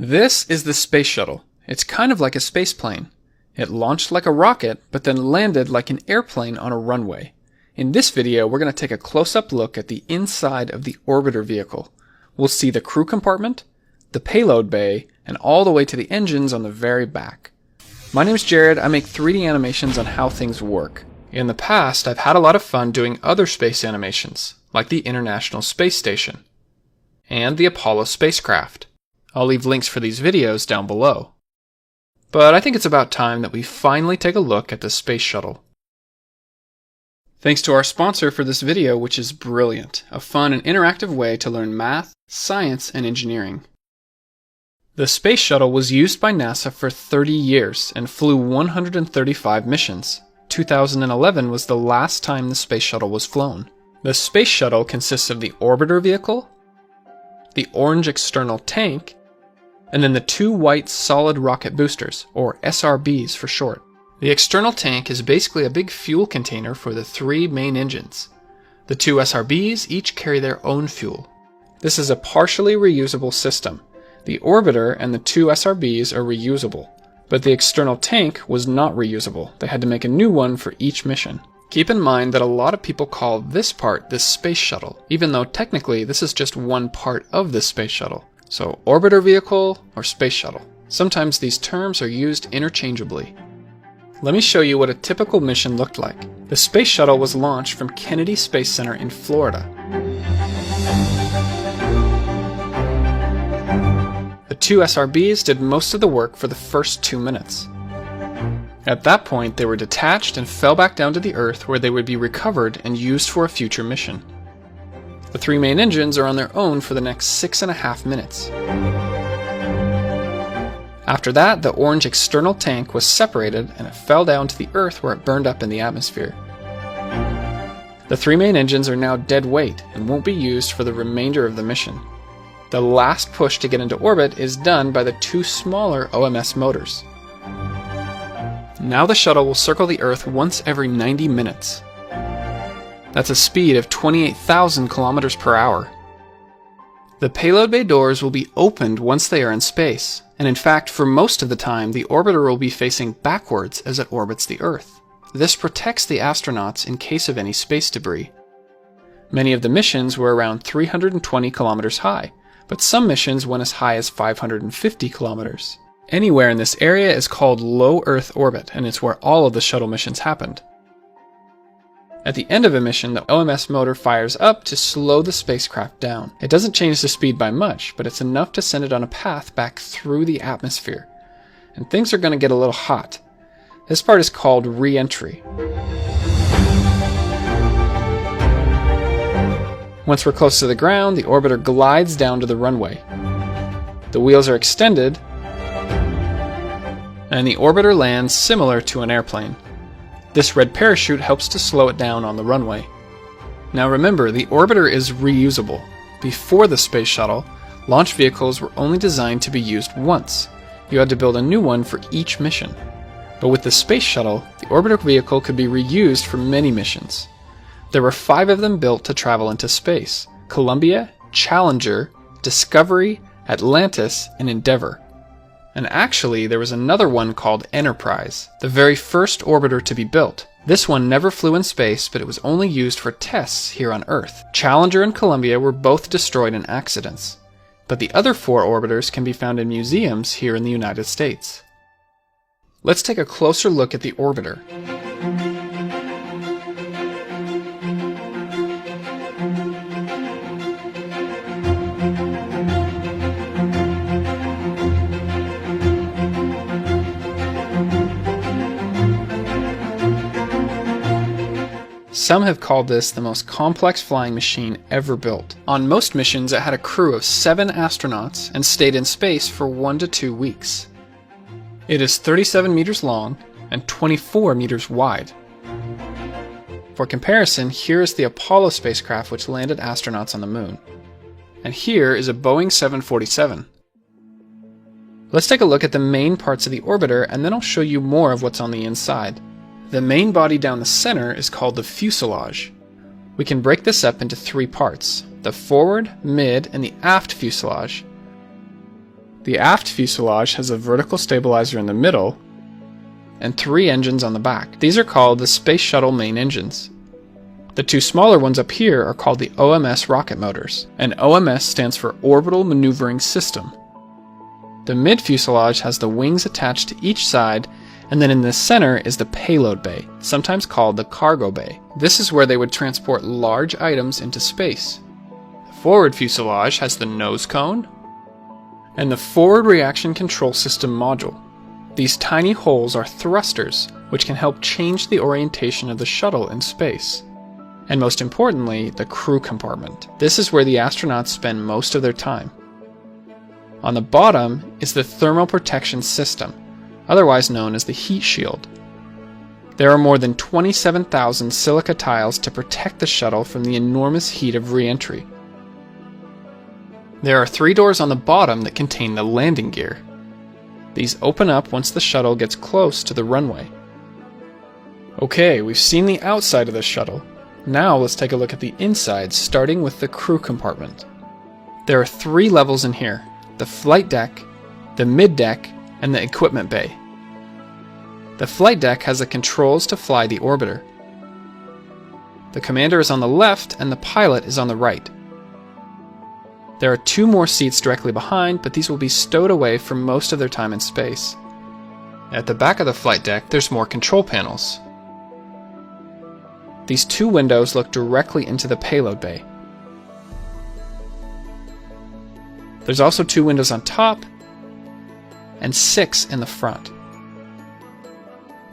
This is the Space Shuttle. It's kind of like a space plane. It launched like a rocket, but then landed like an airplane on a runway. In this video, we're going to take a close-up look at the inside of the orbiter vehicle. We'll see the crew compartment, the payload bay, and all the way to the engines on the very back. My name is Jared. I make 3D animations on how things work. In the past, I've had a lot of fun doing other space animations, like the International Space Station and the Apollo spacecraft. I'll leave links for these videos down below. But I think it's about time that we finally take a look at the Space Shuttle. Thanks to our sponsor for this video, which is Brilliant, a fun and interactive way to learn math, science, and engineering. The Space Shuttle was used by NASA for 30 years and flew 135 missions. 2011 was the last time the Space Shuttle was flown. The Space Shuttle consists of the orbiter vehicle, the orange external tank, and then the two white solid rocket boosters, or SRBs for short. The external tank is basically a big fuel container for the three main engines. The two SRBs each carry their own fuel. This is a partially reusable system. The orbiter and the two SRBs are reusable, but the external tank was not reusable. They had to make a new one for each mission. Keep in mind that a lot of people call this part the Space Shuttle, even though technically this is just one part of the Space Shuttle. So orbiter vehicle or Space Shuttle. Sometimes these terms are used interchangeably. Let me show you what a typical mission looked like. The Space Shuttle was launched from Kennedy Space Center in Florida. The two SRBs did most of the work for the first 2 minutes. At that point, they were detached and fell back down to the Earth, where they would be recovered and used for a future mission. The three main engines are on their own for the next 6.5 minutes. After that, the orange external tank was separated and it fell down to the Earth, where it burned up in the atmosphere. The three main engines are now dead weight and won't be used for the remainder of the mission. The last push to get into orbit is done by the two smaller OMS motors. Now the shuttle will circle the Earth once every 90 minutes. That's a speed of 28,000 kilometers per hour. The payload bay doors will be opened once they are in space, and in fact, for most of the time, the orbiter will be facing backwards as it orbits the Earth. This protects the astronauts in case of any space debris. Many of the missions were around 320 kilometers high, but some missions went as high as 550 kilometers. Anywhere in this area is called low Earth orbit, and it's where all of the shuttle missions happened. At the end of a mission, the OMS motor fires up to slow the spacecraft down. It doesn't change the speed by much, but it's enough to send it on a path back through the atmosphere. And things are going to get a little hot. This part is called re-entry. Once we're close to the ground, the orbiter glides down to the runway. The wheels are extended, and the orbiter lands similar to an airplane. This red parachute helps to slow it down on the runway. Now remember, the orbiter is reusable. Before the Space Shuttle, launch vehicles were only designed to be used once. You had to build a new one for each mission. But with the Space Shuttle, the orbiter vehicle could be reused for many missions. There were 5 of them built to travel into space: Columbia, Challenger, Discovery, Atlantis, and Endeavour. And actually, there was another one called Enterprise, the very first orbiter to be built. This one never flew in space, but it was only used for tests here on Earth. Challenger and Columbia were both destroyed in accidents, but the other 4 orbiters can be found in museums here in the United States. Let's take a closer look at the orbiter. Some have called this the most complex flying machine ever built. On most missions, it had a crew of 7 astronauts and stayed in space for 1 to 2 weeks. It is 37 meters long and 24 meters wide. For comparison, here is the Apollo spacecraft, which landed astronauts on the moon. And here is a Boeing 747. Let's take a look at the main parts of the orbiter, and then I'll show you more of what's on the inside. The main body down the center is called the fuselage. We can break this up into 3 parts: the forward, mid, and the aft fuselage. The aft fuselage has a vertical stabilizer in the middle and 3 engines on the back. These are called the Space Shuttle main engines. The 2 smaller ones up here are called the OMS rocket motors, and OMS stands for Orbital Maneuvering System. The mid-fuselage has the wings attached to each side, and then in the center is the payload bay, sometimes called the cargo bay. This is where they would transport large items into space. The forward fuselage has the nose cone and the forward reaction control system module. These tiny holes are thrusters, which can help change the orientation of the shuttle in space. And most importantly, the crew compartment. This is where the astronauts spend most of their time. On the bottom is the thermal protection system, otherwise known as the heat shield. There are more than 27,000 silica tiles to protect the shuttle from the enormous heat of re-entry. There are 3 doors on the bottom that contain the landing gear. These open up once the shuttle gets close to the runway. Okay, we've seen the outside of the shuttle. Now let's take a look at the inside, starting with the crew compartment. There are 3 levels in here: the flight deck, the mid-deck, and the equipment bay. The flight deck has the controls to fly the orbiter. The commander is on the left and the pilot is on the right. There are 2 more seats directly behind, but these will be stowed away for most of their time in space. At the back of the flight deck, there's more control panels. These 2 windows look directly into the payload bay. There's also 2 windows on top and 6 in the front.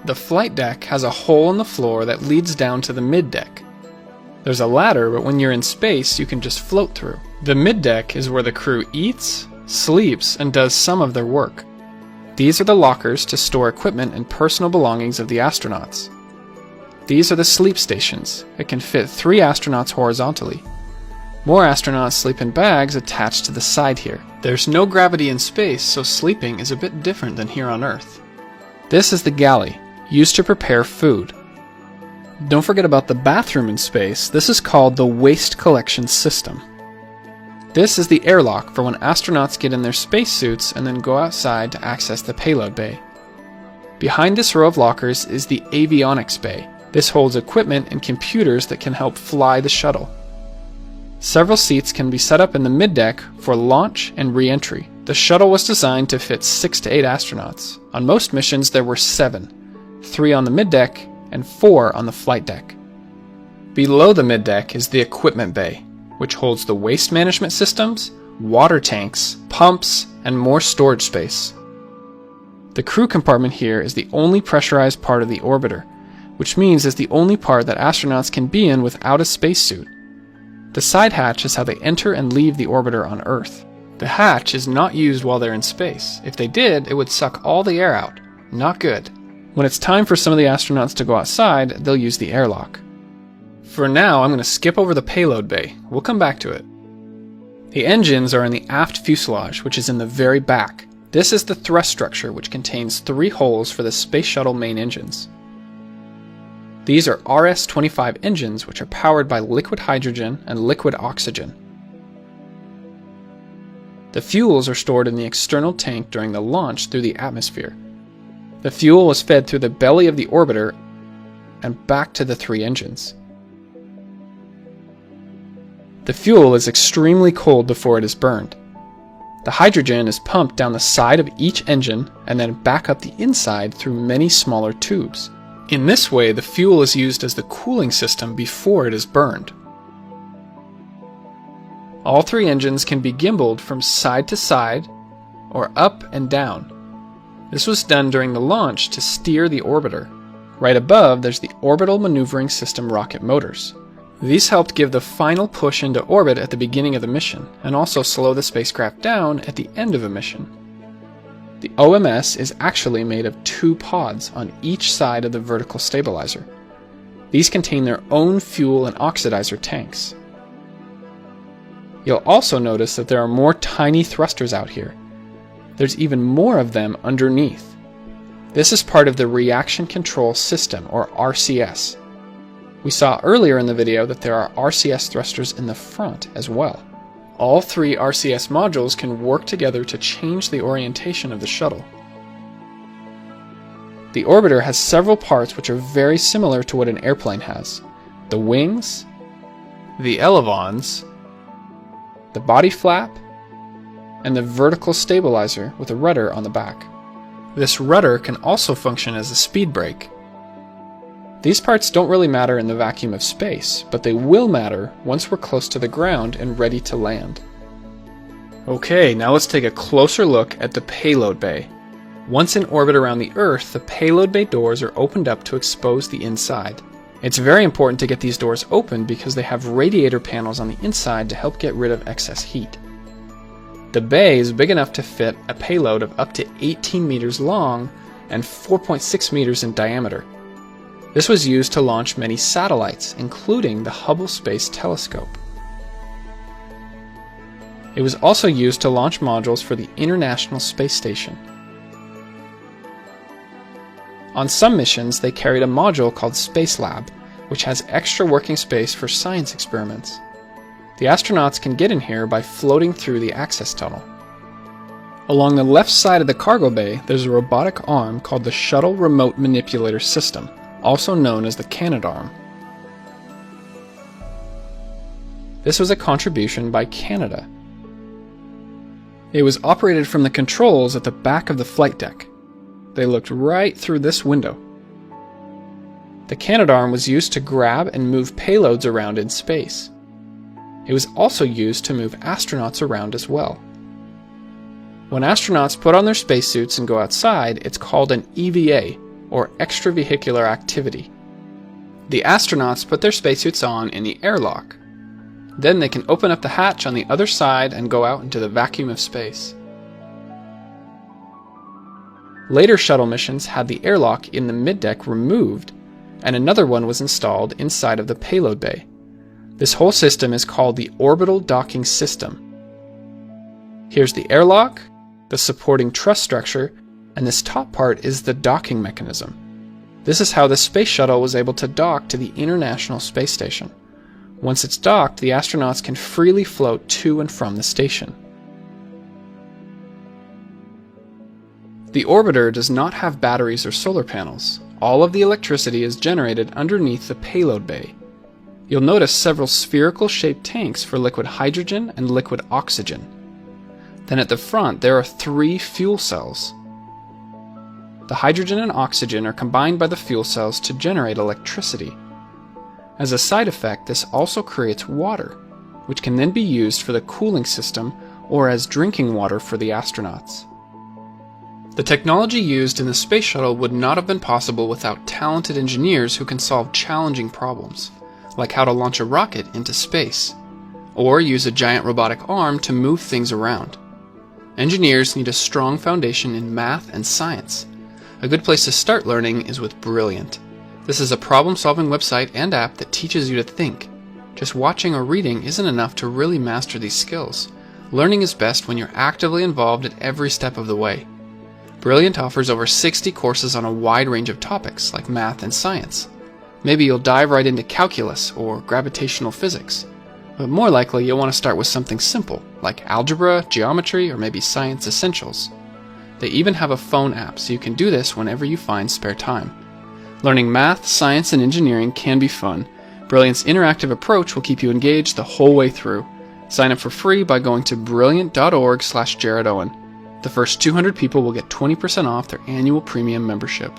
The flight deck has a hole in the floor that leads down to the mid-deck. There's a ladder, but when you're in space, you can just float through. The mid-deck is where the crew eats, sleeps, and does some of their work. These are the lockers to store equipment and personal belongings of the astronauts. These are the sleep stations. It can fit 3 astronauts horizontally. More astronauts sleep in bags attached to the side here. There's no gravity in space, so sleeping is a bit different than here on Earth. This is the galley, used to prepare food. Don't forget about the bathroom in space. This is called the waste collection system. This is the airlock for when astronauts get in their spacesuits and then go outside to access the payload bay. Behind this row of lockers is the avionics bay. This holds equipment and computers that can help fly the shuttle. Several seats can be set up in the mid-deck for launch and re-entry. The shuttle was designed to fit 6 to 8 astronauts. On most missions there were 7, 3 on the mid-deck and 4 on the flight deck. Below the mid-deck is the equipment bay, which holds the waste management systems, water tanks, pumps, and more storage space. The crew compartment here is the only pressurized part of the orbiter, which means it's the only part that astronauts can be in without a spacesuit. The side hatch is how they enter and leave the orbiter on Earth. The hatch is not used while they're in space. If they did, it would suck all the air out. Not good. When it's time for some of the astronauts to go outside, they'll use the airlock. For now, I'm going to skip over the payload bay. We'll come back to it. The engines are in the aft fuselage, which is in the very back. This is the thrust structure, which contains 3 holes for the Space Shuttle main engines. These are RS-25 engines, which are powered by liquid hydrogen and liquid oxygen. The fuels are stored in the external tank during the launch through the atmosphere. The fuel is fed through the belly of the orbiter and back to the 3 engines. The fuel is extremely cold before it is burned. The hydrogen is pumped down the side of each engine and then back up the inside through many smaller tubes. In this way, the fuel is used as the cooling system before it is burned. All 3 engines can be gimbaled from side to side or up and down. This was done during the launch to steer the orbiter. Right above, there's the Orbital Maneuvering System rocket motors. These helped give the final push into orbit at the beginning of the mission, and also slow the spacecraft down at the end of a mission. The OMS is actually made of 2 pods on each side of the vertical stabilizer. These contain their own fuel and oxidizer tanks. You'll also notice that there are more tiny thrusters out here. There's even more of them underneath. This is part of the Reaction Control System, or RCS. We saw earlier in the video that there are RCS thrusters in the front as well. All three RCS modules can work together to change the orientation of the shuttle. The orbiter has several parts which are very similar to what an airplane has: the wings, the elevons, the body flap, and the vertical stabilizer with a rudder on the back. This rudder can also function as a speed brake. These parts don't really matter in the vacuum of space, but they will matter once we're close to the ground and ready to land. Okay, now let's take a closer look at the payload bay. Once in orbit around the Earth, the payload bay doors are opened up to expose the inside. It's very important to get these doors open because they have radiator panels on the inside to help get rid of excess heat. The bay is big enough to fit a payload of up to 18 meters long and 4.6 meters in diameter. This was used to launch many satellites, including the Hubble Space Telescope. It was also used to launch modules for the International Space Station. On some missions, they carried a module called Space Lab, which has extra working space for science experiments. The astronauts can get in here by floating through the access tunnel. Along the left side of the cargo bay, there's a robotic arm called the Shuttle Remote Manipulator System, also known as the Canadarm. This was a contribution by Canada. It was operated from the controls at the back of the flight deck. They looked right through this window. The Canadarm was used to grab and move payloads around in space. It was also used to move astronauts around as well. When astronauts put on their spacesuits and go outside, it's called an EVA, or extravehicular activity. The astronauts put their spacesuits on in the airlock. Then they can open up the hatch on the other side and go out into the vacuum of space. Later shuttle missions had the airlock in the middeck removed, and another one was installed inside of the payload bay. This whole system is called the Orbital Docking System. Here's the airlock, the supporting truss structure, and this top part is the docking mechanism. This is how the space shuttle was able to dock to the International Space Station. Once it's docked, the astronauts can freely float to and from the station. The orbiter does not have batteries or solar panels. All of the electricity is generated underneath the payload bay. You'll notice several spherical-shaped tanks for liquid hydrogen and liquid oxygen. Then at the front, there are 3 fuel cells. The hydrogen and oxygen are combined by the fuel cells to generate electricity. As a side effect, this also creates water, which can then be used for the cooling system or as drinking water for the astronauts. The technology used in the space shuttle would not have been possible without talented engineers who can solve challenging problems, like how to launch a rocket into space, or use a giant robotic arm to move things around. Engineers need a strong foundation in math and science. A good place to start learning is with Brilliant. This is a problem-solving website and app that teaches you to think. Just watching or reading isn't enough to really master these skills. Learning is best when you're actively involved at every step of the way. Brilliant offers over 60 courses on a wide range of topics like math and science. Maybe you'll dive right into calculus or gravitational physics. But more likely you'll want to start with something simple like algebra, geometry, or maybe science essentials. They even have a phone app, so you can do this whenever you find spare time. Learning math, science, and engineering can be fun. Brilliant's interactive approach will keep you engaged the whole way through. Sign up for free by going to brilliant.org/JaredOwen. The first 200 people will get 20% off their annual premium membership.